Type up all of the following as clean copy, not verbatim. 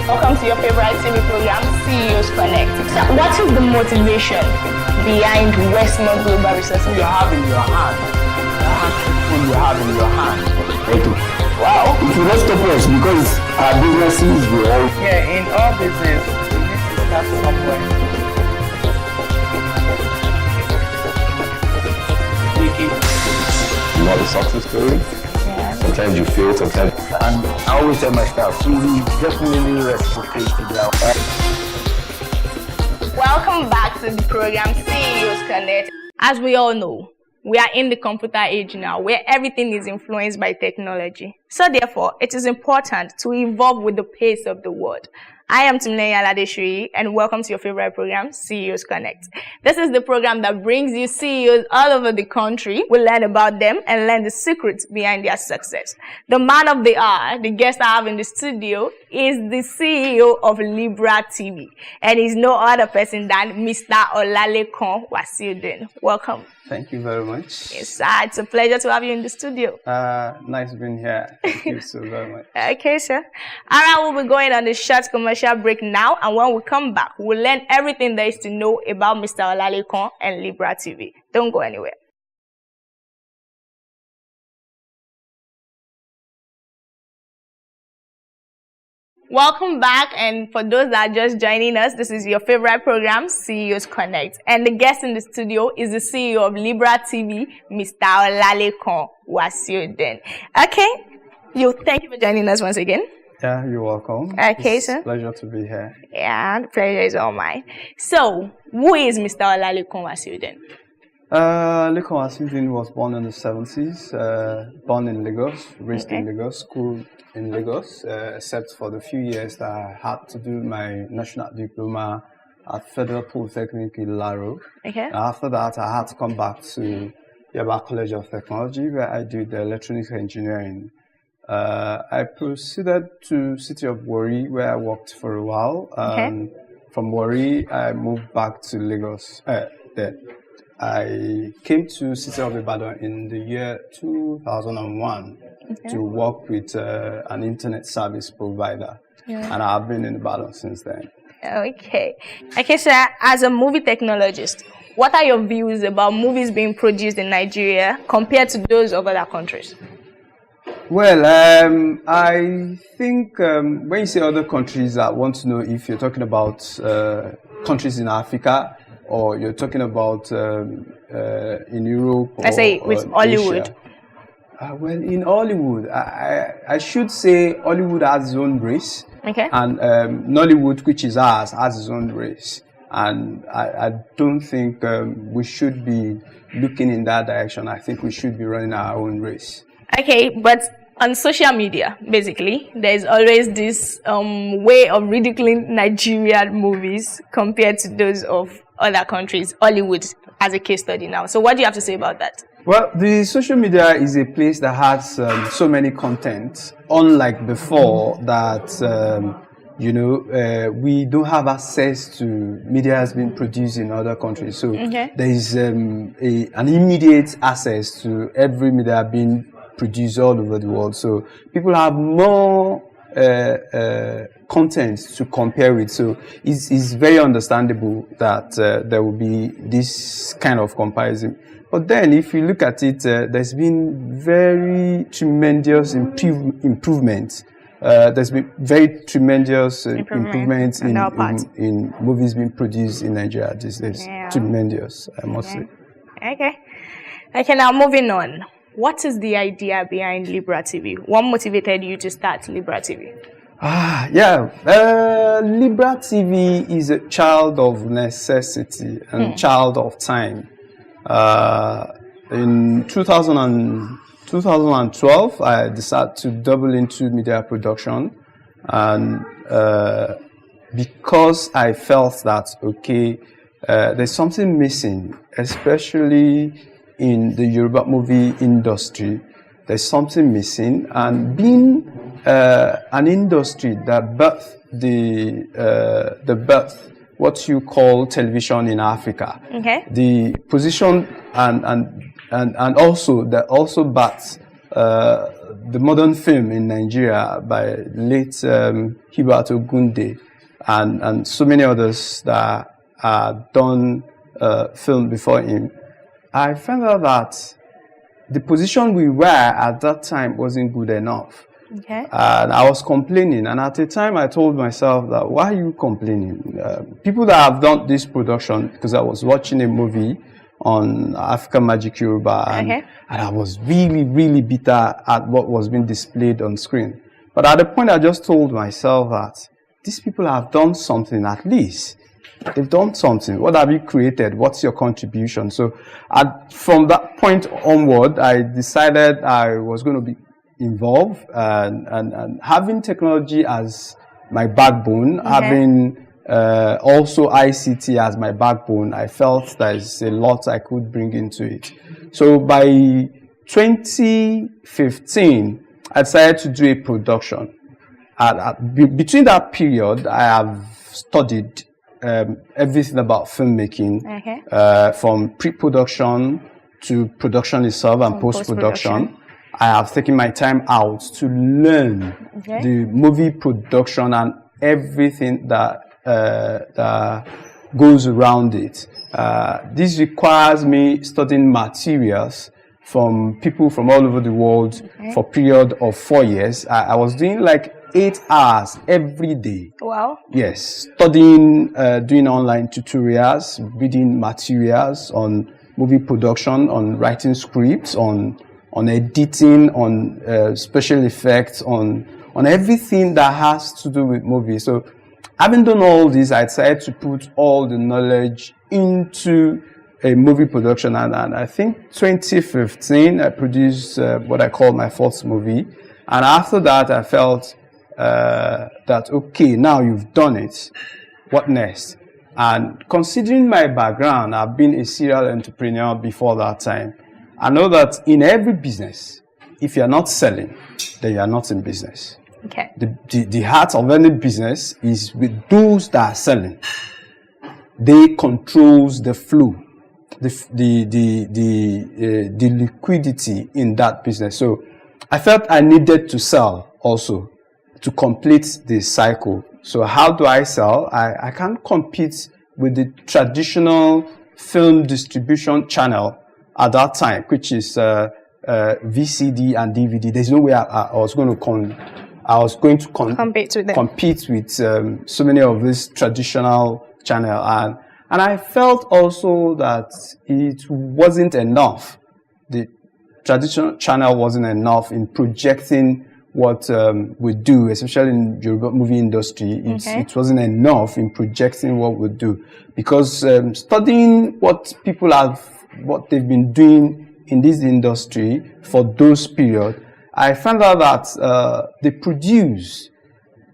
Welcome to your favorite TV program, CEOs Connect. So what is the motivation behind Westmont Global Resources? You have in your hand. That people you have in your hand. Okay. Wow. It will not stop us because our businesses will all... Yeah, in all business, you need to start somewhere. You know the success story? Yeah. Sometimes you fail, sometimes... And I always tell my staff, we definitely reciprocate to that. Welcome back to the program CEOs Connect. As we all know, we are in the computer age now where everything is influenced by technology. So therefore, it is important to evolve with the pace of the world. I am Timnei Aladeshri and welcome to your favorite program, CEOs Connect. This is the program that brings you CEOs all over the country. We learn about them and learn the secrets behind their success. The man of the hour, the guest I have in the studio, is the CEO of Libra TV. And he's no other person than Mr. Olalekan Wasiudeen. Welcome. Thank you very much. Yes, sir. It's a pleasure to have you in the studio. Nice being here. Thank you so very much. Okay, sir. All right, we'll be going on the short commercial break now. And when we come back, we'll learn everything there is to know about Mr. Olalekan and Libra TV. Don't go anywhere. Welcome back, and for those that are just joining us, this is your favorite program, CEOs Connect. And the guest in the studio is the CEO of Libra TV, Mr. Olalekan Wasiudeen. Okay, thank you for joining us once again. Yeah, you're welcome. Okay, it's sir. a pleasure to be here. Yeah, the pleasure is all mine. So, who is Mr. Olalekan Wasiudeen? Olalekan Wasiudeen was born in the 70s, born in Lagos, raised in Lagos, schooled in Lagos, except for the few years that I had to do my national diploma at Federal Polytechnic in Laro. Okay. After that, I had to come back to Yaba College of Technology, where I did electronics engineering. I proceeded to City of Warri, where I worked for a while. From Warri, I moved back to Lagos. I came to City of Ibadan in the year 2001 to work with an internet service provider. And I've been in Ibadan since then. Okay, sir, as a movie technologist, what are your views about movies being produced in Nigeria compared to those of other countries? Well, I think when you say other countries, I want to know if you're talking about countries in Africa or you're talking about in Europe. Let's say with Hollywood. Well, in Hollywood, I should say Hollywood has its own race. Okay. And Nollywood, which is ours, has its own race. And I don't think we should be looking in that direction. I think we should be running our own race. Okay, but on social media, basically, there's always this way of ridiculing Nigerian movies compared to those of other countries, Hollywood as a case study now. So what do you have to say about that? Well, the social media is a place that has so many content, unlike before that, we don't have access to media has been produced in other countries. So there is an immediate access to every media being produced all over the world. So people have more content to compare with. So it's very understandable that there will be this kind of comparison. But then, if you look at it, there's been very tremendous improvements. There's been very tremendous improvements in movies being produced in Nigeria these days. Yeah. Tremendous, I must say. Okay, now moving on. What is the idea behind Libra TV? What motivated you to start Libra TV? Libra TV is a child of necessity and child of time. In 2012, I decided to double into media production, and because I felt that, there's something missing, especially in the Yoruba movie industry. There's something missing, and being an industry that birthed what you call television in Africa. The position and also that also bats the modern film in Nigeria by late Hubert Ogunde and so many others that had done film before him, I found out that the position we were at that time wasn't good enough. Okay. And I was complaining, and at the time I told myself that, why are you complaining? People that have done this production, because I was watching a movie on African Magic Yoruba, and I was really, really bitter at what was being displayed on screen. But at the point I just told myself that these people have done something at least. They've done something. What have you created? What's your contribution? So from that point onward, I decided I was going to be involved and having technology as my backbone, having also ICT as my backbone, I felt there's a lot I could bring into it. So by 2015, I decided to do a production. Between that period, I have studied everything about filmmaking, from pre-production to production itself and post-production. I have taken my time out to learn the movie production and everything that goes around it. This requires me studying materials from people from all over the world for a period of 4 years. I was doing like 8 hours every day. Wow. Yes, studying, doing online tutorials, reading materials on movie production, on writing scripts, on editing, on special effects, on everything that has to do with movies. So having done all this, I decided to put all the knowledge into a movie production. And I think 2015, I produced what I call my first movie. And after that, I felt that, okay, now you've done it. What next? And considering my background, I've been a serial entrepreneur before that time. I know that in every business, if you're not selling, then you're not in business. Okay. The heart of any business is with those that are selling. They controls the flow, the liquidity in that business. So I felt I needed to sell also to complete the cycle. So how do I sell? I can't compete with the traditional film distribution channel at that time, which is VCD and DVD. There's no way I was going to compete with them. Compete with so many of these traditional channels, and I felt also that it wasn't enough. The traditional channel wasn't enough in projecting what we do, especially in the Yoruba movie industry. It wasn't enough in projecting what we do, because studying what they've been doing in this industry for those periods, I found out that they produce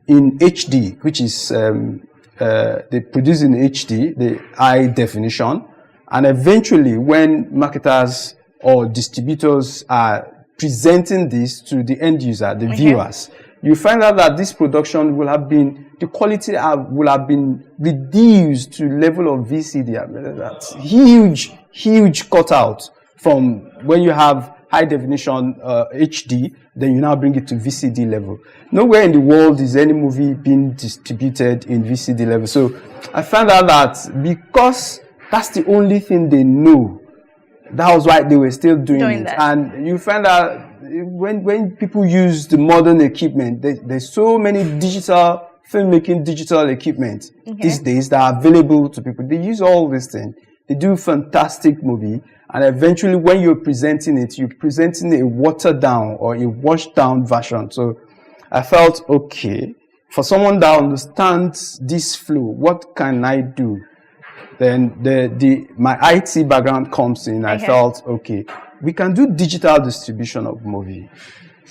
in HD, which is they produce in HD, the high definition, and eventually when marketers or distributors are presenting this to the end user, the viewers, you find out that this production will have been, the quality will have been reduced to level of VCD. I mean, that's huge cutout from when you have high definition HD, then you now bring it to VCD level. Nowhere in the world is any movie being distributed in VCD level. So I found out that because that's the only thing they know, that was why they were still doing it. That. And you find out when people use the modern equipment, there's so many filmmaking digital equipment these days that are available to people. They use all these things. They do fantastic movie. And eventually when you're presenting it, you're presenting a watered down or a washed down version. So I felt, okay, for someone that understands this flow, what can I do? Then my IT background comes in. I felt, okay, we can do digital distribution of movie.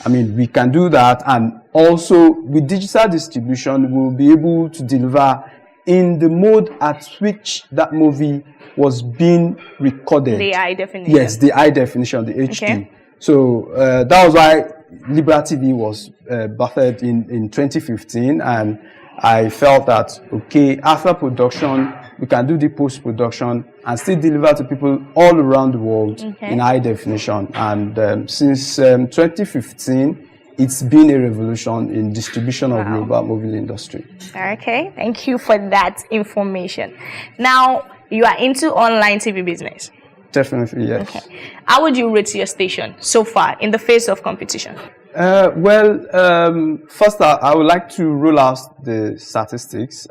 I mean, we can do that. And also with digital distribution, we'll be able to deliver in the mode at which that movie was being recorded. The high definition. Yes, the high definition, the HD. So that was why Libra TV was birthed in 2015, and I felt that, okay, after production, we can do the post-production and still deliver to people all around the world in high definition. And since 2015, it's been a revolution in distribution of Yoruba mobile industry. Okay, thank you for that information. Now, you are into online TV business. Definitely, yes. Okay. How would you rate your station so far in the face of competition? First, I would like to roll out the statistics.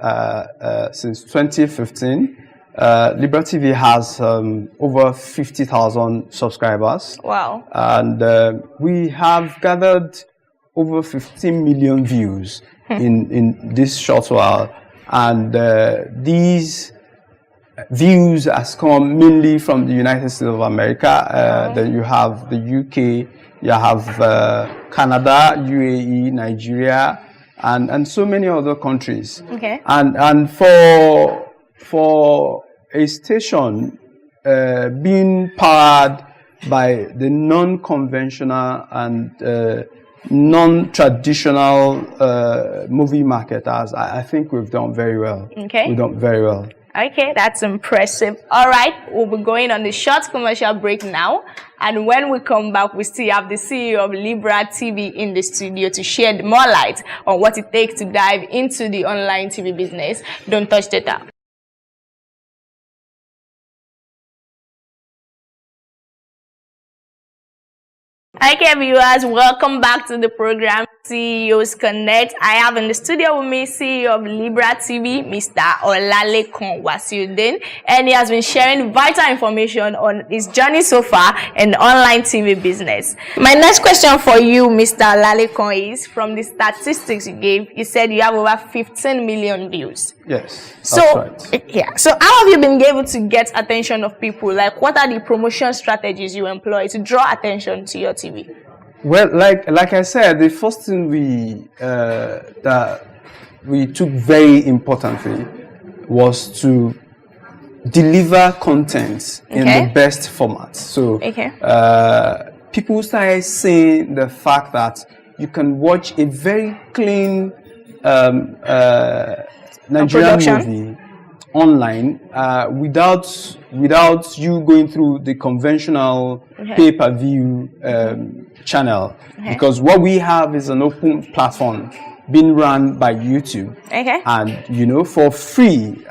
Since 2015, Libra TV has over 50,000 subscribers. Wow. And we have gathered over 15 million views in this short while. And these views has come mainly from the United States of America. Then you have the UK, you have Canada, UAE, Nigeria, and so many other countries. Okay. And for a station being powered by the non-conventional and non-traditional movie marketers, I think we've done very well. Okay. We've done very well. Okay, that's impressive. All right, we'll be going on the short commercial break now. And when we come back, we still have the CEO of Libra TV in the studio to shed more light on what it takes to dive into the online TV business. Don't touch the tap. Okay, viewers, welcome back to the program CEOs Connect. I have in the studio with me CEO of Libra TV, Mr. Olalekan Wasiudeen, and he has been sharing vital information on his journey so far in the online TV business. My next question for you, Mr. Olalekan, is from the statistics you gave. You said you have over 15 million views. Yes, So, that's right. yeah. So how have you been able to get attention of people? Like, what are the promotion strategies you employ to draw attention to your TV? Well, like I said, the first thing that we took very importantly was to deliver content in the best format. So people started seeing the fact that you can watch a very clean Nigerian movie online without you going through the conventional pay-per-view channel, because what we have is an open platform being run by YouTube, and for free,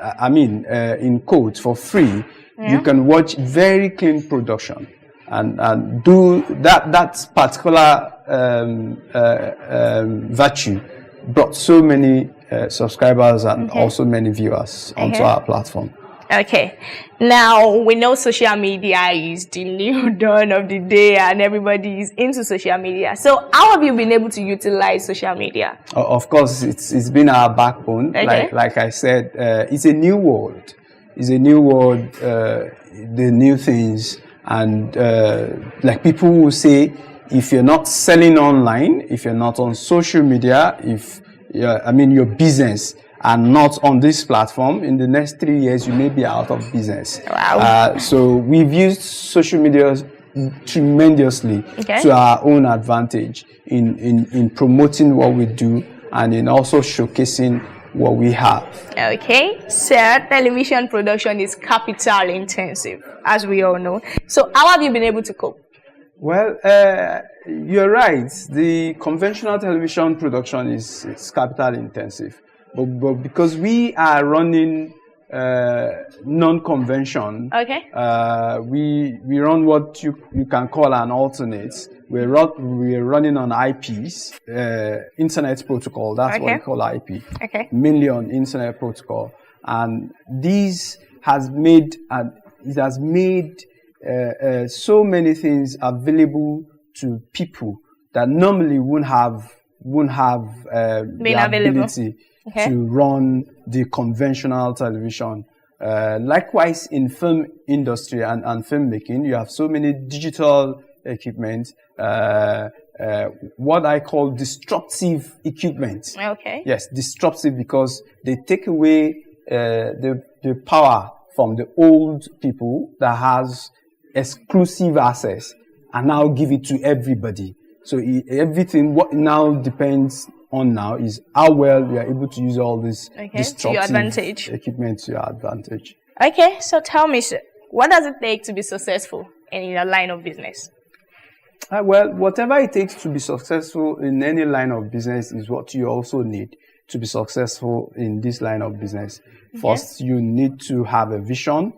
in quotes, for free, you can watch very clean production and do that particular virtue brought so many subscribers and also many viewers onto our platform. Okay. Now, we know social media is the new dawn of the day and everybody is into social media. So, how have you been able to utilize social media? Of course, it's been our backbone. Like I said, it's a new world. It's a new world, the new things. And like people will say, if you're not selling online, if you're not on social media, if your business and not on this platform, in the next 3 years, you may be out of business. Wow. So we've used social media tremendously to our own advantage in promoting what we do and in also showcasing what we have. Okay. Sir, television production is capital intensive, as we all know. So how have you been able to cope? Well, you're right. The conventional television production is capital intensive. But because we are running non-convention, we run what you can call an alternate. We're running on IPs, Internet Protocol. That's what we call IP. Mainly on Internet Protocol, and this has made so many things available to people that normally wouldn't have the ability to run the conventional television. Likewise, in film industry and filmmaking, you have so many digital equipment, what I call disruptive equipment. Yes, disruptive because they take away the power from the old people that has exclusive access and now give it to everybody. So everything, what now depends on now is how well we are able to use all this destructive equipment to your advantage. Okay, so tell me, sir, what does it take to be successful in your line of business? Well, whatever it takes to be successful in any line of business is what you also need to be successful in this line of business. First, you need to have a vision.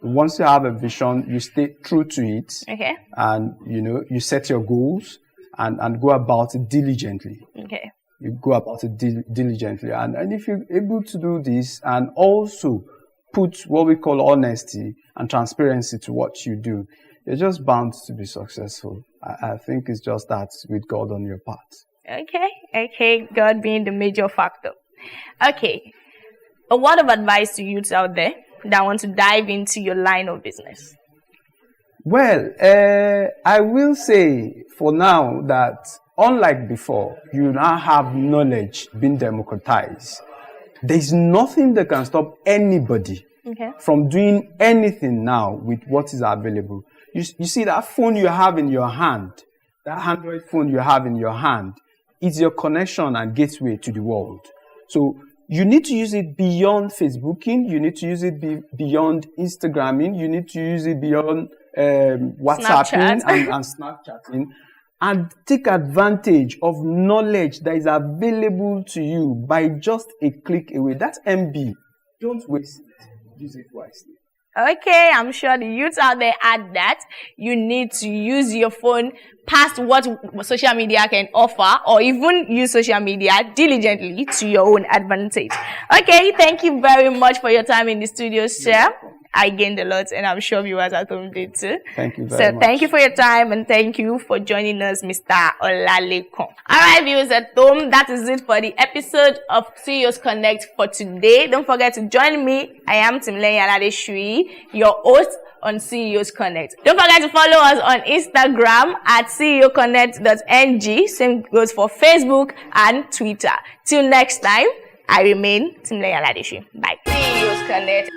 Once you have a vision, you stay true to it. Okay. And, you set your goals and go about it diligently. Okay. You go about it diligently. And if you're able to do this and also put what we call honesty and transparency to what you do, you're just bound to be successful. I think it's just that with God on your part. Okay, God being the major factor. Okay, a word of advice to youths out there that want to dive into your line of business. Well, I will say for now that unlike before, you now have knowledge being democratized. There's nothing that can stop anybody from doing anything now with what is available. You see that phone you have in your hand, that Android phone you have in your hand, it's your connection and gateway to the world. So you need to use it beyond Facebooking. You need to use it beyond Instagramming. You need to use it beyond WhatsApping and Snapchatting. And take advantage of knowledge that is available to you by just a click away. That's MB. Don't waste it. Use it wisely. Okay, I'm sure the youths out there add that. You need to use your phone past what social media can offer, or even use social media diligently to your own advantage. Okay, thank you very much for your time in the studio, sir. I gained a lot, and I'm sure viewers at home did too. Thank you very much. So thank you for your time, and thank you for joining us, Mr. Olalekan. All right, viewers at home, that is it for the episode of CEOs Connect for today. Don't forget to join me. I am Timley Aladeshui, your host on CEOs Connect. Don't forget to follow us on Instagram at ceoconnect.ng. Same goes for Facebook and Twitter. Till next time, I remain Timley Aladeshui. Bye. CEOs Connect.